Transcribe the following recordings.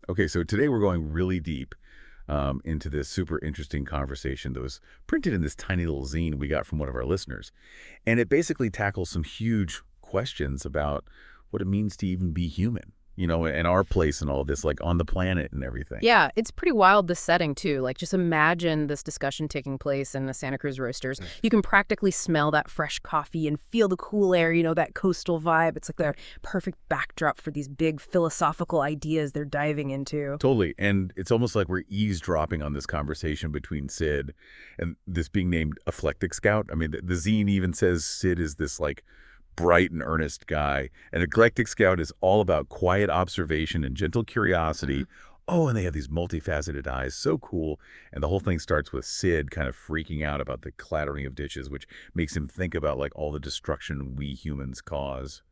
Okay, so today we're going really deep into this super interesting conversation that was printed in this tiny little zine we got from one of our listeners. And it basically tackles some huge questions about what it means to even be human, and our place in all of this, like on the planet and everything. Yeah, it's pretty wild, the setting, too. Like, just imagine this discussion taking place in the Santa Cruz Roasters. You can practically smell that fresh coffee and feel the cool air, that coastal vibe. It's like the perfect backdrop for these big philosophical ideas they're diving into. Totally. And it's almost like we're eavesdropping on this conversation between Sid and this being named Eclectic Scout. I mean, the zine even says Sid is this like bright and earnest guy. And Eclectic Scout is all about quiet observation and gentle curiosity. Oh, and they have these multifaceted eyes. So cool. And the whole thing starts with Sid kind of freaking out about the clattering of dishes, which makes him think about like all the destruction we humans cause.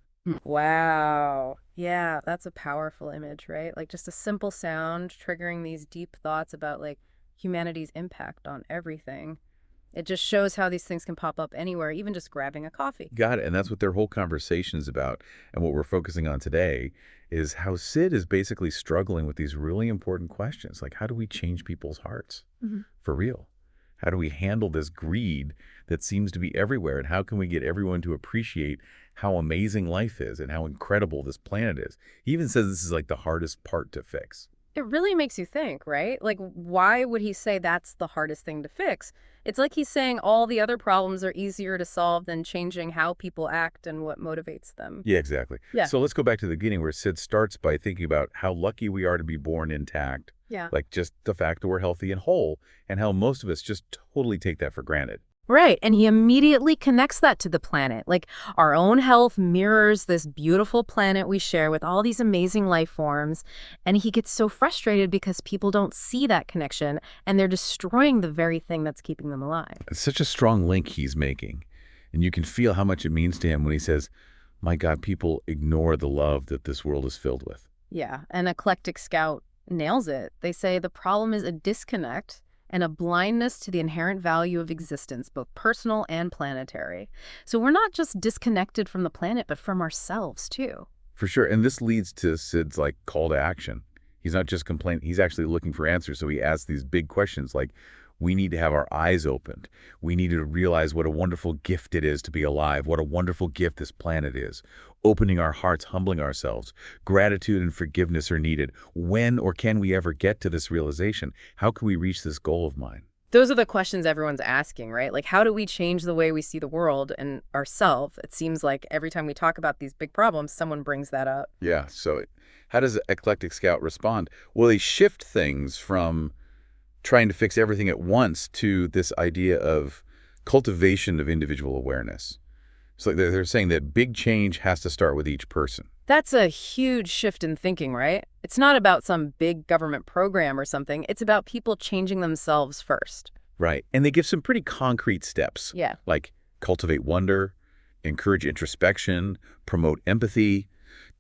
Wow. Yeah, that's a powerful image, right? Like, just a simple sound triggering these deep thoughts about, like, humanity's impact on everything. It just shows how these things can pop up anywhere, even just grabbing a coffee. Got it. And that's what their whole conversation is about. And what we're focusing on today is how Sid is basically struggling with these really important questions. Like, how do we change people's hearts for real? How do we handle this greed that seems to be everywhere? And how can we get everyone to appreciate how amazing life is and how incredible this planet is? He even says this is like the hardest part to fix. It really makes you think, right? Like, why would he say that's the hardest thing to fix? It's like he's saying all the other problems are easier to solve than changing how people act and what motivates them. Yeah, exactly. Yeah. So let's go back to the beginning where Sid starts by thinking about how lucky we are to be born intact, Yeah. like just the fact that we're healthy and whole, and how most of us just totally take that for granted. Right. And he immediately connects that to the planet. Like, our own health mirrors this beautiful planet we share with all these amazing life forms. And he gets so frustrated because people don't see that connection and they're destroying the very thing that's keeping them alive. It's such a strong link he's making, and you can feel how much it means to him when he says, my God, people ignore the love that this world is filled with. Yeah. And Eclectic Scout nails it. They say the problem is a disconnect and a blindness to the inherent value of existence, both personal and planetary. So we're not just disconnected from the planet, but from ourselves, too. For sure. And this leads to Sid's like call to action. He's not just complaining, he's actually looking for answers. So he asks these big questions like, we need to have our eyes opened. We need to realize what a wonderful gift it is to be alive, what a wonderful gift this planet is. Opening our hearts, humbling ourselves. Gratitude and forgiveness are needed. When or can we ever get to this realization? How can we reach this goal of mine? Those are the questions everyone's asking, right? Like, how do we change the way we see the world and ourselves? It seems like every time we talk about these big problems, someone brings that up. Yeah, so how does Eclectic Scout respond? Well, they shift things from trying to fix everything at once to this idea of cultivation of individual awareness. So they're saying that big change has to start with each person. That's a huge shift in thinking, right? It's not about some big government program or something. It's about people changing themselves first. Right. And they give some pretty concrete steps, Yeah. like cultivate wonder, encourage introspection, promote empathy,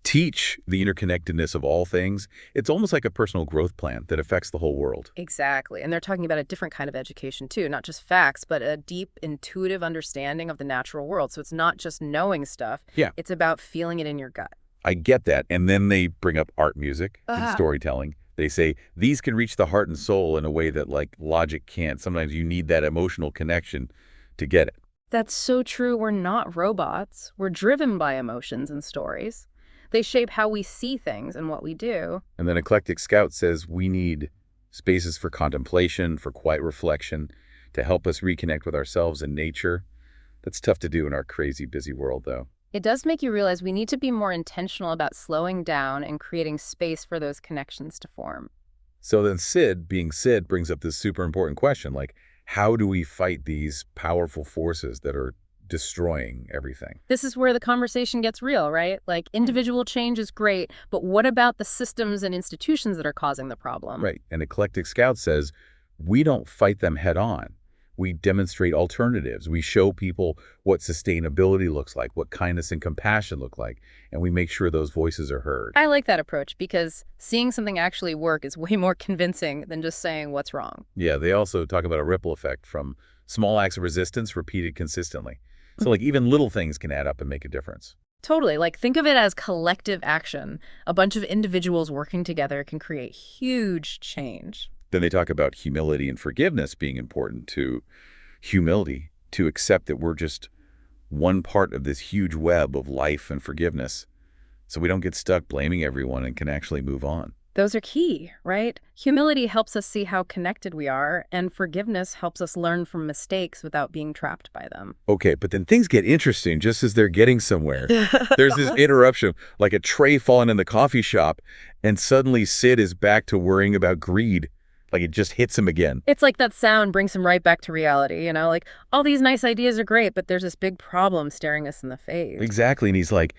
teach the interconnectedness of all things. It's almost like a personal growth plan that affects the whole world. Exactly. And they're talking about a different kind of education, too. Not just facts, but a deep, intuitive understanding of the natural world. So it's not just knowing stuff. Yeah. It's about feeling it in your gut. I get that. And then they bring up art music and Ah. storytelling. They say these can reach the heart and soul in a way that like logic can't. Sometimes you need that emotional connection to get it. That's so true. We're not robots. We're driven by emotions and stories. They shape how we see things and what we do. And then Eclectic Scout says we need spaces for contemplation, for quiet reflection, to help us reconnect with ourselves and nature. That's tough to do in our crazy, busy world, though. It does make you realize we need to be more intentional about slowing down and creating space for those connections to form. So then Sid, being Sid, brings up this super important question, like, how do we fight these powerful forces that are destroying everything? This is where the conversation gets real, right? Like, individual change is great, but what about the systems and institutions that are causing the problem? Right. And Eclectic Scout says, we don't fight them head on. We demonstrate alternatives. We show people what sustainability looks like, what kindness and compassion look like, and we make sure those voices are heard. I like that approach because seeing something actually work is way more convincing than just saying what's wrong. Yeah, they also talk about a ripple effect from small acts of resistance repeated consistently. So like even little things can add up and make a difference. Totally. Like, think of it as collective action. A bunch of individuals working together can create huge change. Then they talk about humility and forgiveness being important to humility, to accept that we're just one part of this huge web of life and forgiveness, so we don't get stuck blaming everyone and can actually move on. Those are key, right? Humility helps us see how connected we are, and forgiveness helps us learn from mistakes without being trapped by them. Okay, but then things get interesting just as they're getting somewhere. There's this interruption, like a tray falling in the coffee shop, and suddenly Sid is back to worrying about greed. Like it just hits him again. It's like that sound brings him right back to reality, like all these nice ideas are great, but there's this big problem staring us in the face. Exactly, and he's like,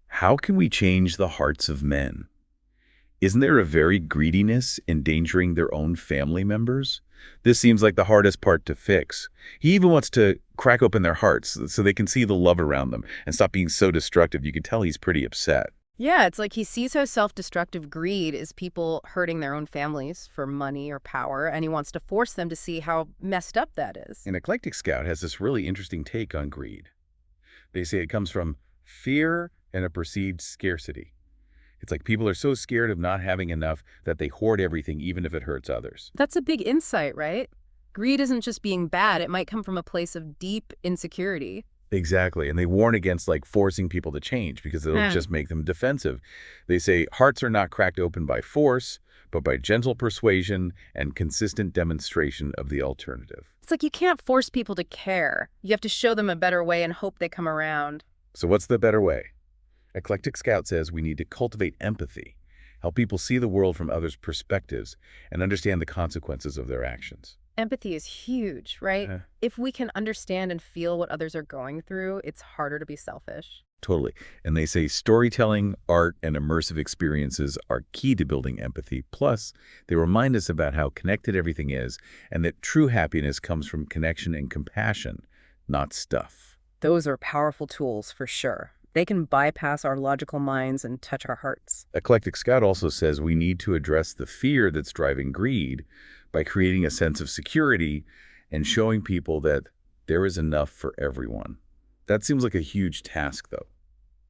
how can we change the hearts of men? Isn't there a very greediness endangering their own family members? This seems like the hardest part to fix. He even wants to crack open their hearts so they can see the love around them and stop being so destructive. You can tell he's pretty upset. Yeah, it's like he sees how self-destructive greed is people hurting their own families for money or power, and he wants to force them to see how messed up that is. And Eclectic Scout has this really interesting take on greed. They say it comes from fear and a perceived scarcity. It's like people are so scared of not having enough that they hoard everything even if it hurts others. That's a big insight, right? Greed isn't just being bad, it might come from a place of deep insecurity. Exactly, and they warn against forcing people to change because it'll just make them defensive. They say hearts are not cracked open by force, but by gentle persuasion and consistent demonstration of the alternative. It's like you can't force people to care. You have to show them a better way and hope they come around. So what's the better way? Eclectic Scout says we need to cultivate empathy, help people see the world from others' perspectives, and understand the consequences of their actions. Empathy is huge, right? If we can understand and feel what others are going through, it's harder to be selfish. Totally. And they say storytelling, art, and immersive experiences are key to building empathy. Plus, they remind us about how connected everything is and that true happiness comes from connection and compassion, not stuff. Those are powerful tools for sure. They can bypass our logical minds and touch our hearts. Eclectic Scout also says we need to address the fear that's driving greed by creating a sense of security and showing people that there is enough for everyone. That seems like a huge task, though.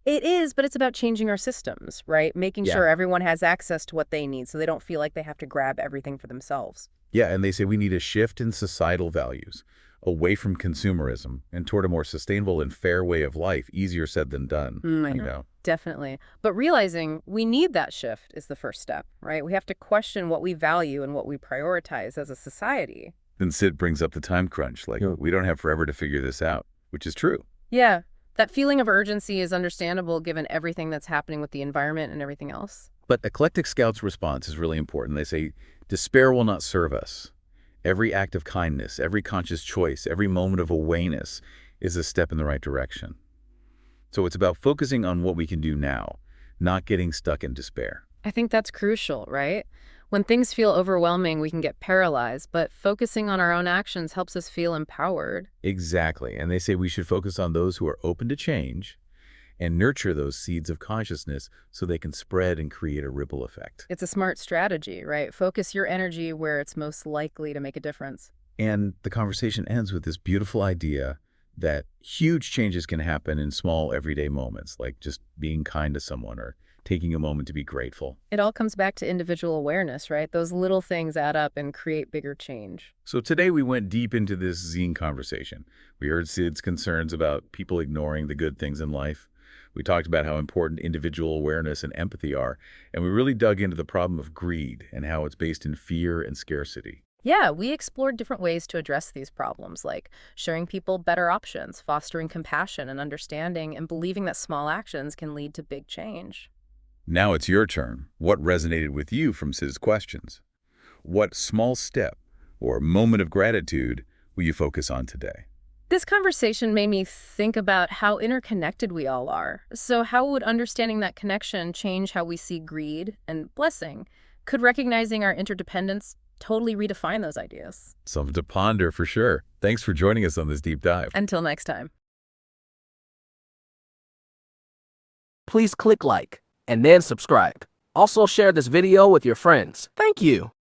It is, but it's about changing our systems, right? Making sure everyone has access to what they need so they don't feel like they have to grab everything for themselves. Yeah, and they say we need a shift in societal values, away from consumerism and toward a more sustainable and fair way of life. Easier said than done. I know. Definitely. But realizing we need that shift is the first step, right? We have to question what we value and what we prioritize as a society. Then Sid brings up the time crunch, we don't have forever to figure this out, which is true. Yeah, that feeling of urgency is understandable given everything that's happening with the environment and everything else. But Eclectic Scout's response is really important. They say, despair will not serve us. Every act of kindness, every conscious choice, every moment of awareness is a step in the right direction. So it's about focusing on what we can do now, not getting stuck in despair. I think that's crucial, right? When things feel overwhelming, we can get paralyzed, but focusing on our own actions helps us feel empowered. Exactly. And they say we should focus on those who are open to change and nurture those seeds of consciousness so they can spread and create a ripple effect. It's a smart strategy, right? Focus your energy where it's most likely to make a difference. And the conversation ends with this beautiful idea that huge changes can happen in small everyday moments, like just being kind to someone or taking a moment to be grateful. It all comes back to individual awareness, right? Those little things add up and create bigger change. So today we went deep into this zine conversation. We heard Sid's concerns about people ignoring the good things in life. We talked about how important individual awareness and empathy are, and we really dug into the problem of greed and how it's based in fear and scarcity. Yeah, we explored different ways to address these problems, like showing people better options, fostering compassion and understanding, and believing that small actions can lead to big change. Now it's your turn. What resonated with you from Sid's questions? What small step or moment of gratitude will you focus on today? This conversation made me think about how interconnected we all are. So how would understanding that connection change how we see greed and blessing? Could recognizing our interdependence totally redefine those ideas? Something to ponder for sure. Thanks for joining us on this deep dive. Until next time. Please click like and then subscribe. Also share this video with your friends. Thank you.